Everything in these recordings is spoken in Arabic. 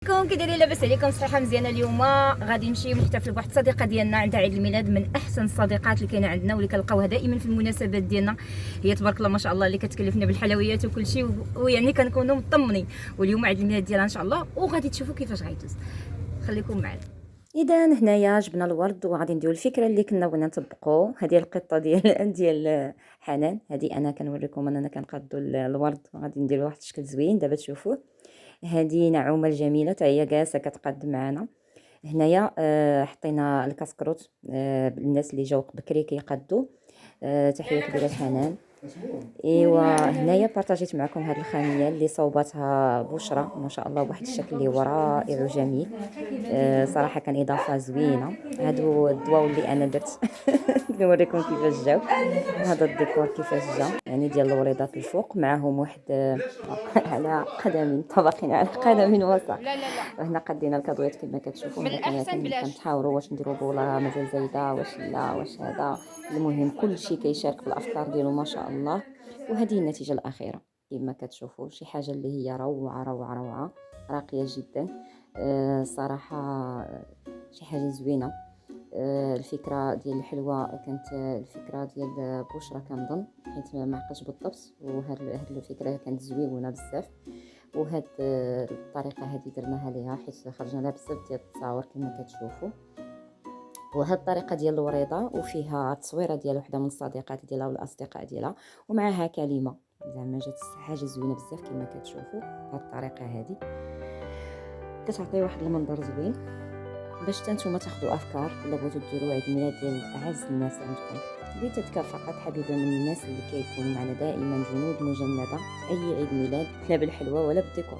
كي دايرين لاباس عليكم؟ صحيحه مزيانه. اليوم غادي نمشيو نحتفلوا بواحد الصديقه ديالنا عندها عيد الميلاد، من احسن الصديقات اللي كاينه عندنا واللي كنلقاوها دائما في المناسبات ديالنا. هي تبارك الله ما شاء الله اللي كتكلفنا بالحلويات وكل شيء، ويعني كنكونوا مطمنين. واليوم عيد الميلاد ديالها ان شاء الله، وغادي تشوفوا كيفاش غيدوز. خليكم معنا. اذا هنايا جبنا الورد وغادي نديروا الفكره اللي كنا بغينا نطبقوا. هذه القطه ديال حنان، هذه انا كنوريكم اننا كنقادوا الورد وغادي نديروا واحد الشكل زوين. دابا تشوفوه. هذه نعومه الجميله حتى هي جالسه كتقاد معنا. هنايا حطينا الكاسكروت بالناس اللي جاو بكري كيقادوا. تحيه كبيره لحنان. ايوا هنايا بارطاجيت معكم هذه الخاميه اللي صوباتها بشرى ما شاء الله بواحد الشكل اللي هو رائع وجميل. صراحه كان اضافه زوينه. هادو الضواو اللي انا درت نوريكم كيفاش جاو. وهذا الديكور كيفاش جا، يعني ديال الوريضات الفوق معهم واحد على قدم طبقين على قدم وسط. وهنا قدينا الكادويات كما كتشوفوا. كنتحاوروا واش نديروا بولا مازال زايده واش لا واش هذا. المهم كل شيء كيشارك في الافكار ديالو ما شاء الله. وهذه النتيجه الاخيره كما كتشوفوا، شي حاجه اللي هي روعه روعه روعه، راقيه جدا. صراحه شي حاجه زوينه. الفكره ديال الحلوه كانت الفكره ديال بشرى كنظن، حيت ما عقلتش بالضبط. وهاد الفكره كانت زوينه بزاف. وهاد الطريقه هذه درناها ليها حيت خرجنا لها بزاف ديال التصاور كما كتشوفوا. وهاد الطريقه ديال الوريضه وفيها التصويره ديال وحده من الصديقات ديالها والاصدقاء ديالها ومعها كلمه، زعما جات حاجه زوينه بزاف كما كتشوفوا. هاد الطريقه هذه كتعطي واحد المنظر زوين باش نتوما تاخذوا افكار الا بغيتوا ديروا عيد ميلاد ديال اعز الناس عندكم. بغيت فقط حبيبه من الناس اللي كيكونوا معنا دائما جنود مجنده في اي عيد ميلاد، لا بالحلوه ولا بالديكور.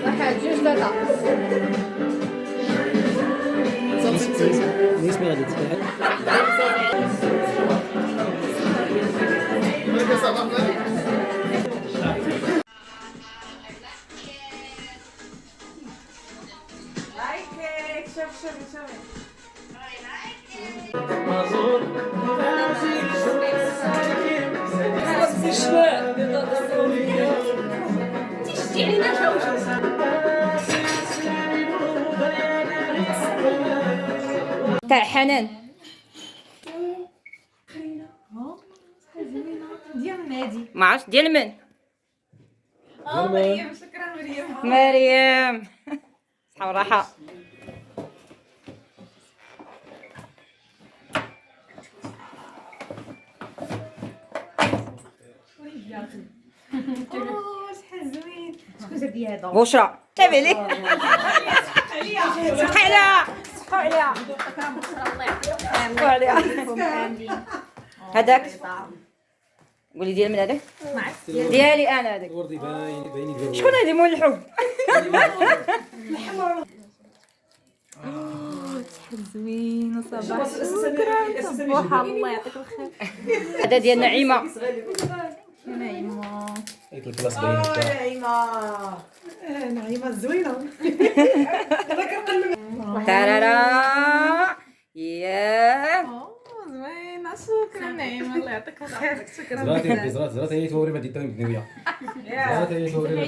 واحد جوج ثلاثة نسمع غادي تسمع تاع حنان ديال نادي. ما عرفتش ديال من. مريم. شكرا مريم. مريم صحة وراحة. شحال زوين. شكون جاب لي هذا؟ بشرى تابع لي. سبقي عليها سبقي عليها سبقي عليها. هذاك قولي ديال من هذاك؟ ديالي انا هذاك. وردي باين شكون هذه مول الحب؟ شحال زوين وصباح. شكرا الله يعطيك الخير. هذا ديال نعيمه. نعيمة. هذيك الكلاس باينه. نعيمة زوينة. تارارا ياه زوينة. شكرا نعيمة الله يعطيك الخير. شكرا. زرات هي توري ما ديتها مدنيه. زرات هي توري ما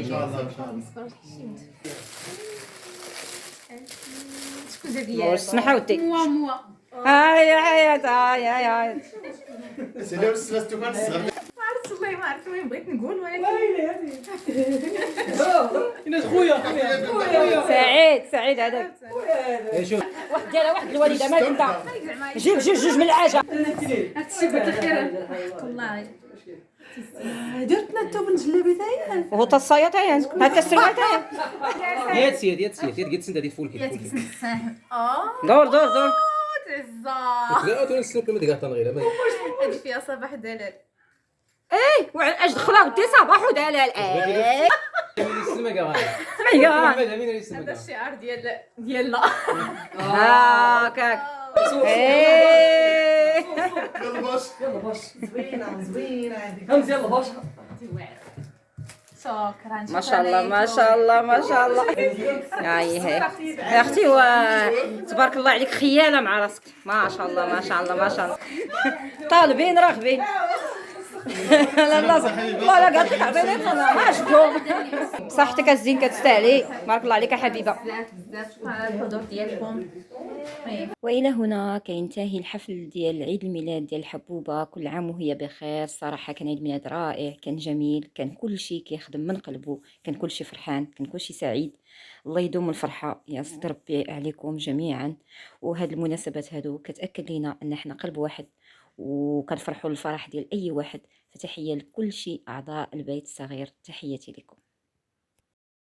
شكون جاب لي واش سمح عاودتي. موا هاي حيات هاي سيدي وسلستو كان الصغر. ما عرفتش والله ما عرفت وين بغيت نقول ولكن سعيد هذاك. شوف واحد ديالها واحد الوالده مالك انت. جيب جوج من العجه. هادشي قلت الخير والله. درتنا الثوب الجلابي تاعي. وهو تصايا تاعي هكا السروال تاعي. يا تسير قلت سند هذه فول كيف دور عزة تلاقوا نسلك ما تقاطع غير هادي فيها صباح دلال. واش دخلها ودي صباح ودلال السلمة كاع ايوا محمد امين السلمة هذا كاع الشعار ديالنا. هاكاك يلا باش زوينه زوينه هذيك شكرا ما شاء الله ما شاء الله ما شاء الله. هاي هي يا اختي تبارك الله عليك، خياله مع راسك، ما شاء الله ما شاء الله ما شاء الله. طالبين راغبين. لا لا والله قالت لك عطيني ما شفتهم. بصحتك الزين كتستاهلي، بارك الله عليك حبيبه. بزاف شكرا على الحضور ديالكم. والى هنا كينتهي الحفل ديال عيد الميلاد ديال الحبوبه. كل عام وهي بخير. الصراحه كان عيد ميلاد رائع، كان جميل، كان كل شيء كيخدم من قلبه، كان كل شيء فرحان، كان كل شيء سعيد. الله يدوم الفرحه يا صدر ربي عليكم جميعا. وهاد المناسبات هادو كتاكد لينا ان احنا قلب واحد وكنفرحوا الفرح ديال اي واحد. فتحيه لكل شيء اعضاء البيت الصغير، تحياتي لكم.